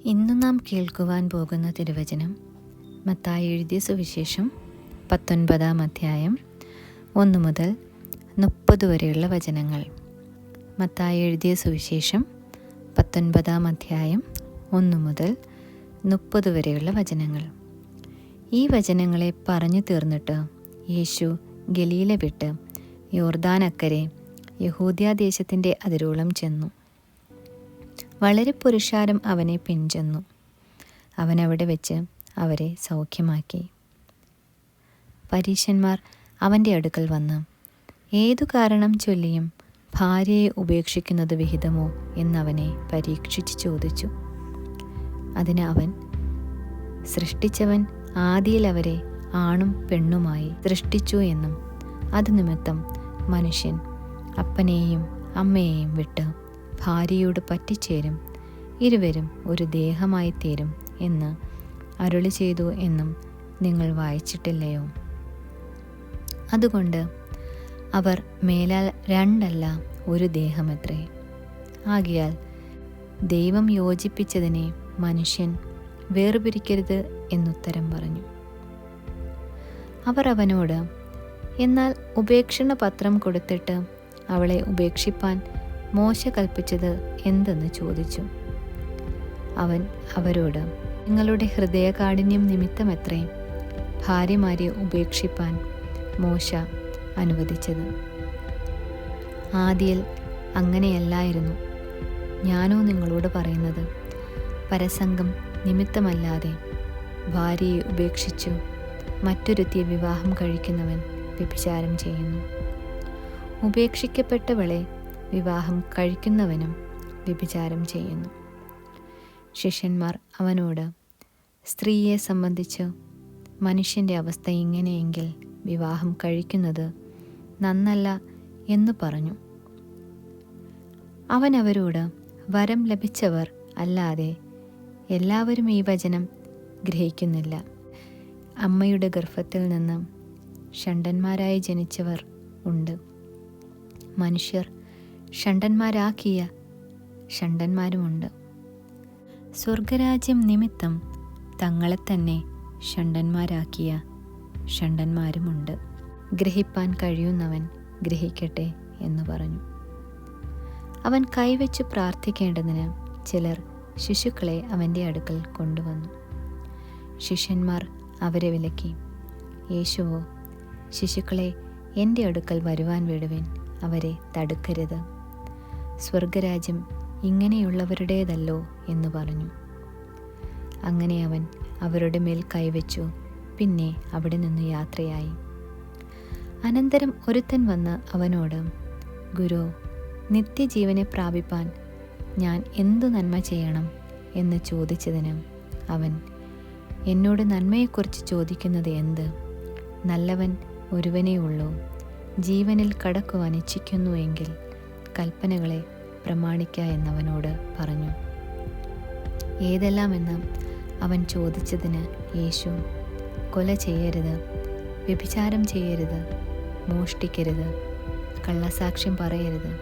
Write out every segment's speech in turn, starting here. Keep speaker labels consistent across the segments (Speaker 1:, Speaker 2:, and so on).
Speaker 1: ഇന്നു നാം കേൾക്കുവാൻ പോകുന്ന തിരുവചനം മത്തായി എഴുതിയ സുവിശേഷം 19-ാം അധ്യായം 1 മുതൽ 30 വരെയുള്ള വചനങ്ങൾ. മത്തായി എഴുതിയ സുവിശേഷം 19-ാം അധ്യായം 1 മുതൽ 30 വരെയുള്ള വചനങ്ങൾ. ഈ വചനങ്ങളെ പറഞ്ഞു തീർന്നിട്ട് യേശു ഗലീല വിട്ട് യോർദാനക്കരെ യഹൂദ്യാദേശത്തിൻ്റെ അതിരോളം ചെന്നു. വളരെ പുരുഷാരം അവനെ പിൻചെന്നു. അവനവിടെ വെച്ച് അവരെ സൗഖ്യമാക്കി. പരീശന്മാർ അവൻ്റെ അടുക്കൽ വന്ന്, ഏതു കാരണം ചൊല്ലിയും ഭാര്യയെ ഉപേക്ഷിക്കുന്നത് വിഹിതമോ എന്നവനെ പരീക്ഷിച്ച് ചോദിച്ചു. അതിന് അവൻ, സൃഷ്ടിച്ചവൻ ആദിയിൽ അവരെ ആണും പെണ്ണുമായി സൃഷ്ടിച്ചു എന്നും അത് നിമിത്തം മനുഷ്യൻ അപ്പനെയും അമ്മയെയും വിട്ട് ഭാര്യയോട് പറ്റിച്ചേരും, ഇരുവരും ഒരു ദേഹമായി തീരും എന്ന് അരുളി ചെയ്തു എന്നും നിങ്ങൾ വായിച്ചിട്ടില്ലയോ? അതുകൊണ്ട് അവർ മേലാൽ രണ്ടല്ല ഒരു ദേഹമത്രേ. ആകയാൽ ദൈവം യോജിപ്പിച്ചതിനെ മനുഷ്യൻ വേർപിരിക്കരുത് എന്നുത്തരം പറഞ്ഞു. അവർ അവനോട്, എന്നാൽ ഉപേക്ഷണ പത്രം കൊടുത്തിട്ട് അവളെ ഉപേക്ഷിപ്പാൻ മോശ കൽപ്പിച്ചത് എന്തെന്ന് ചോദിച്ചു. അവൻ അവരോട്, നിങ്ങളുടെ ഹൃദയകാഠിന്യം നിമിത്തമത്രേ ഭാര്യമാരെ ഉപേക്ഷിപ്പാൻ മോശ അനുവദിച്ചത്. ആദിയിൽ അങ്ങനെയല്ലായിരുന്നു. ഞാനോ നിങ്ങളോട് പറയുന്നത്, പരസംഗം നിമിത്തമല്ലാതെ ഭാര്യയെ ഉപേക്ഷിച്ചു മറ്റൊരുത്തിയെ വിവാഹം കഴിക്കുന്നവൻ വ്യഭിചാരം ചെയ്യുന്നു. ഉപേക്ഷിക്കപ്പെട്ടവളെ വിവാഹം കഴിക്കുന്നവനും വ്യഭിചാരം ചെയ്യുന്നു. ശിഷ്യന്മാർ അവനോട്, സ്ത്രീയെ സംബന്ധിച്ച് മനുഷ്യൻ്റെ അവസ്ഥ ഇങ്ങനെയെങ്കിൽ വിവാഹം കഴിക്കുന്നത് നന്നല്ല എന്നു പറഞ്ഞു. അവൻ അവരോട്, വരം ലഭിച്ചവർ അല്ലാതെ എല്ലാവരും ഈ വചനം ഗ്രഹിക്കുന്നില്ല. അമ്മയുടെ ഗർഭത്തിൽ നിന്ന് ഷണ്ഡന്മാരായി ജനിച്ചവർ ഉണ്ട്. മനുഷ്യർ ഷണ്ഡന്മാരാക്കിയ ഷണ്ഡന്മാരുമുണ്ട്. സ്വർഗരാജ്യം നിമിത്തം തങ്ങളെ തന്നെ ഷണ്ഡന്മാരാക്കിയ ഷണ്ഡന്മാരുമുണ്ട്. ഗ്രഹിപ്പാൻ കഴിയുന്നവൻ ഗ്രഹിക്കട്ടെ എന്ന് പറഞ്ഞു. അവൻ കൈവച്ച് പ്രാർത്ഥിക്കേണ്ടതിന് ചിലർ ശിശുക്കളെ അവൻ്റെ അടുക്കൽ കൊണ്ടുവന്നു. ശിഷ്യന്മാർ അവരെ വിലക്കി. യേശുവോ, ശിശുക്കളെ എൻ്റെ അടുക്കൽ വരുവാൻ വിടുവിൻ, അവരെ തടുക്കരുത്. സ്വർഗരാജ്യം ഇങ്ങനെയുള്ളവരുടേതല്ലോ എന്ന് പറഞ്ഞു. അങ്ങനെ അവൻ അവരുടെ മേൽ കൈവച്ചു. പിന്നെ അവിടെ നിന്ന് യാത്രയായി. അനന്തരം ഒരുത്തൻ വന്ന് അവനോട്, ഗുരു, നിത്യജീവനെ പ്രാപിപ്പാൻ ഞാൻ എന്തു നന്മ ചെയ്യണം എന്ന് ചോദിച്ചതിന് അവൻ, എന്നോട് നന്മയെക്കുറിച്ച് ചോദിക്കുന്നത് എന്ത്? നല്ലവൻ ഒരുവനേ ഉള്ളൂ. ജീവനിൽ കടക്കുവാൻ ഇച്ഛിക്കുന്നുവെങ്കിൽ കൽപ്പനകളെ പ്രമാണിക്ക എന്നവനോട് പറഞ്ഞു. ഏതെല്ലാമെന്ന് അവൻ ചോദിച്ചതിന് യേശു, കൊല ചെയ്യരുത്, വ്യഭിചാരം ചെയ്യരുത്, മോഷ്ടിക്കരുത്, കള്ളസാക്ഷ്യം പറയരുത്,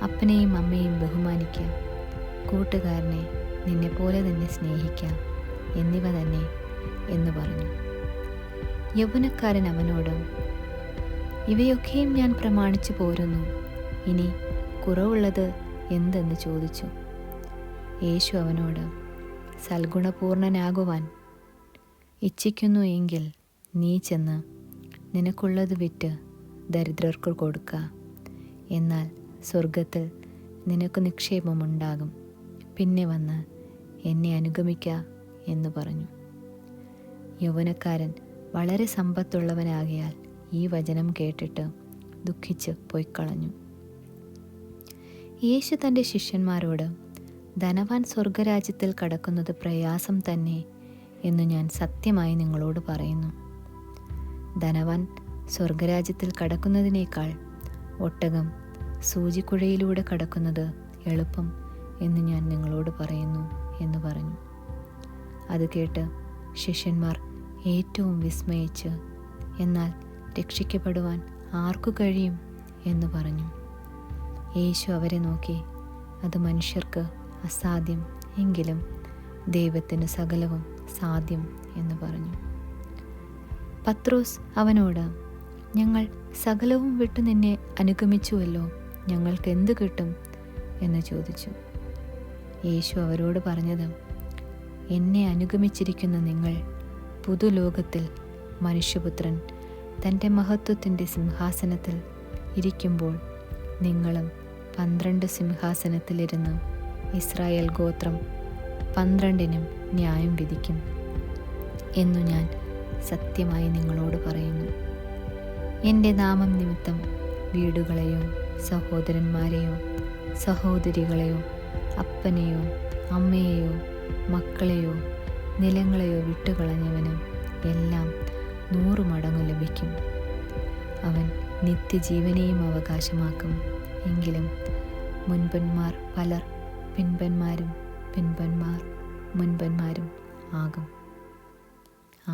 Speaker 1: അപ്പനെയും അമ്മയെയും ബഹുമാനിക്കുക, കൂട്ടുകാരനെ നിന്നെപ്പോലെ തന്നെ സ്നേഹിക്കുക എന്നിവ തന്നെ എന്ന് പറഞ്ഞു. യൗവനക്കാരൻ അവനോട്, ഇവയൊക്കെയും ഞാൻ പ്രമാണിച്ചു പോരുന്നു, ഇനി കുറവുള്ളത് എന്തെന്ന് ചോദിച്ചു. യേശു അവനോട്, സൽഗുണപൂർണനാകുവാൻ ഇച്ഛിക്കുന്നു എങ്കിൽ നീ ചെന്ന് നിനക്കുള്ളത് വിറ്റ് ദരിദ്രർക്ക് കൊടുക്കുക, എന്നാൽ സ്വർഗത്തിൽ നിനക്ക് നിക്ഷേപമുണ്ടാകും. പിന്നെ വന്ന് എന്നെ അനുഗമിക്ക എന്ന് പറഞ്ഞു. യൗവനക്കാരൻ വളരെ സമ്പത്തുള്ളവനാകിയാൽ ഈ വചനം കേട്ടിട്ട് ദുഃഖിച്ച് പൊയ്ക്കളഞ്ഞു. യേശു തൻ്റെ ശിഷ്യന്മാരോട്, ധനവാൻ സ്വർഗരാജ്യത്തിൽ കടക്കുന്നത് പ്രയാസം തന്നെ എന്നു ഞാൻ സത്യമായി നിങ്ങളോട് പറയുന്നു. ധനവാൻ സ്വർഗരാജ്യത്തിൽ കടക്കുന്നതിനേക്കാൾ ഒട്ടകം സൂചിക്കുഴയിലൂടെ കടക്കുന്നത് എളുപ്പം എന്ന് ഞാൻ നിങ്ങളോട് പറയുന്നു എന്ന് പറഞ്ഞു. അത് കേട്ട് ശിഷ്യന്മാർ ഏറ്റവും വിസ്മയിച്ച്, എന്നാൽ രക്ഷിക്കപ്പെടുവാൻ ആർക്കു കഴിയും എന്ന് പറഞ്ഞു. യേശു അവരെ നോക്കി, അത് മനുഷ്യർക്ക് അസാധ്യം, എങ്കിലും ദൈവത്തിന് സകലവും സാധ്യം എന്ന് പറഞ്ഞു. പത്രോസ് അവനോട്, ഞങ്ങൾ സകലവും വിട്ട് നിന്നെ അനുഗമിച്ചുവല്ലോ, ഞങ്ങൾക്ക് എന്ത് കിട്ടും എന്ന് ചോദിച്ചു. യേശു അവരോട് പറഞ്ഞത്, എന്നെ അനുഗമിച്ചിരിക്കുന്ന നിങ്ങൾ പുതുലോകത്തിൽ മനുഷ്യപുത്രൻ തൻ്റെ മഹത്വത്തിൻ്റെ സിംഹാസനത്തിൽ ഇരിക്കുമ്പോൾ നിങ്ങളും 12 സിംഹാസനത്തിലിരുന്ന് ഇസ്രായേൽ ഗോത്രം 12നും ന്യായം വിധിക്കും എന്നു ഞാൻ സത്യമായി നിങ്ങളോട് പറയുന്നു. എൻ്റെ നാമം നിമിത്തം വീടുകളെയോ സഹോദരന്മാരെയോ സഹോദരികളെയോ അപ്പനെയോ അമ്മയെയോ മക്കളെയോ നിലങ്ങളെയോ വിട്ടുകളഞ്ഞവന് എല്ലാം 100 മടങ്ങ് ലഭിക്കും. അവൻ നിത്യജീവനെയും അവകാശമാക്കും. എങ്കിലും മുൻപന്മാർ പലർ പിൻപന്മാരും പിൻപന്മാർ മുൻപന്മാരും ആകും.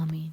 Speaker 1: ആമേൻ.